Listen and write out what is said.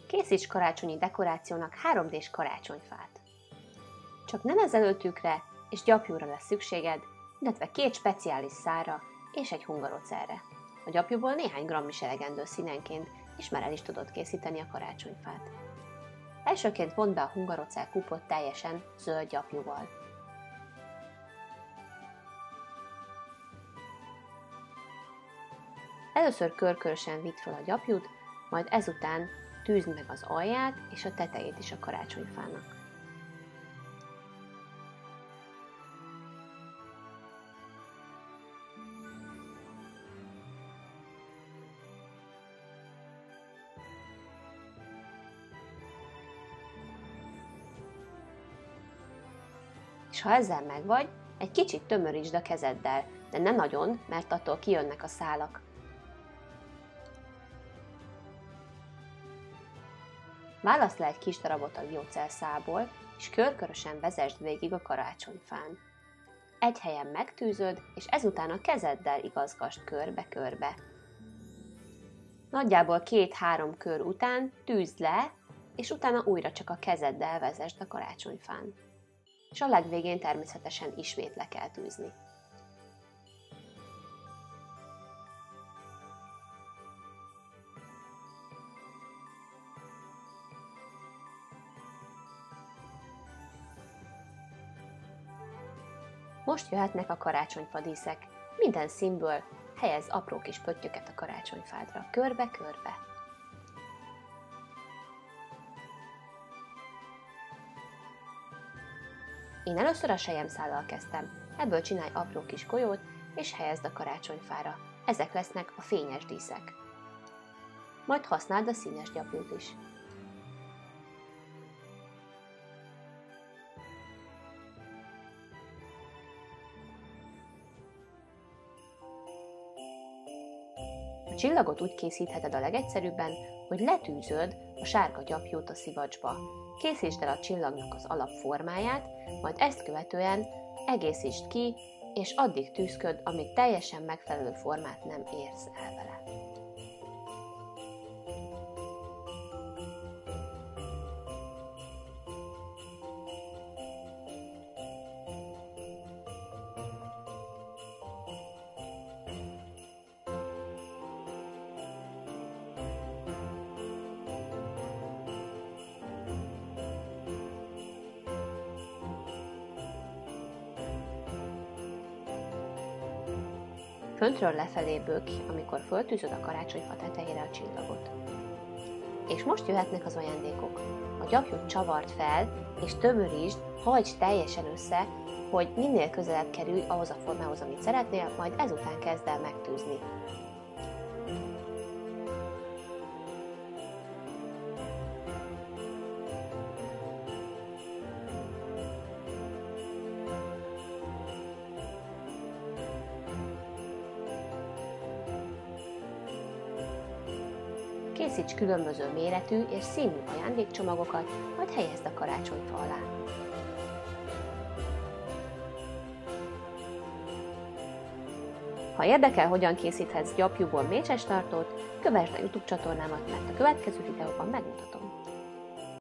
Készíts karácsonyi dekorációnak 3D-s karácsonyfát. Csak nemezelőtűkre és gyapjúra lesz szükséged, illetve 2 speciális szálra és egy hungarocerre. A gyapjúból néhány gramm is elegendő színenként, és már el is tudod készíteni a karácsonyfát. Elsőként vond be a hungarocer kupot teljesen zöld gyapjúval. Először körkörösen vidd fel a gyapjút, majd ezután tűzd meg az alját és a tetejét is a karácsonyfának. És ha ezzel megvagy, egy kicsit tömörítsd a kezeddel, de ne nagyon, mert attól kijönnek a szálak. Válaszd le egy kis darabot a jócelszálból, és körkörösen vezesd végig a karácsonyfán. Egy helyen megtűzöd, és ezután a kezeddel igazgasd körbe-körbe. Nagyjából 2-3 kör után tűzd le, és utána újra csak a kezeddel vezesd a karácsonyfán. És a legvégén természetesen ismét le kell tűzni. Most jöhetnek a karácsonyfa díszek. Minden színből helyezz apró kis pöttyöket a karácsonyfádra, körbe-körbe. Én először a selyemszállal kezdtem, ebből csinálj apró kis golyót, és helyezd a karácsonyfára. Ezek lesznek a fényes díszek. Majd használd a színes gyapjút is. A csillagot úgy készítheted a legegyszerűbben, hogy letűzöd a sárga gyapjút a szivacsba. Készítsd el a csillagnak az alapformáját, majd ezt követően egészítsd ki, és addig tűzköd, amíg teljesen megfelelő formát nem érsz el vele. Föntről lefelé bökj, amikor föltűzöd a karácsonyfa tetejére a csillagot. És most jöhetnek az ajándékok. A gyapjút csavard fel, és tömörítsd, hajtsd teljesen össze, hogy minél közelebb kerülj ahhoz a formához, amit szeretnél, majd ezután kezd el megtűzni. Készíts különböző méretű és színű ajándékcsomagokat, majd helyezd a karácsonyfa alá. Ha érdekel, hogyan készíthetsz gyapjúból mécsestartót, kövesd a YouTube csatornámat, mert a következő videóban megmutatom.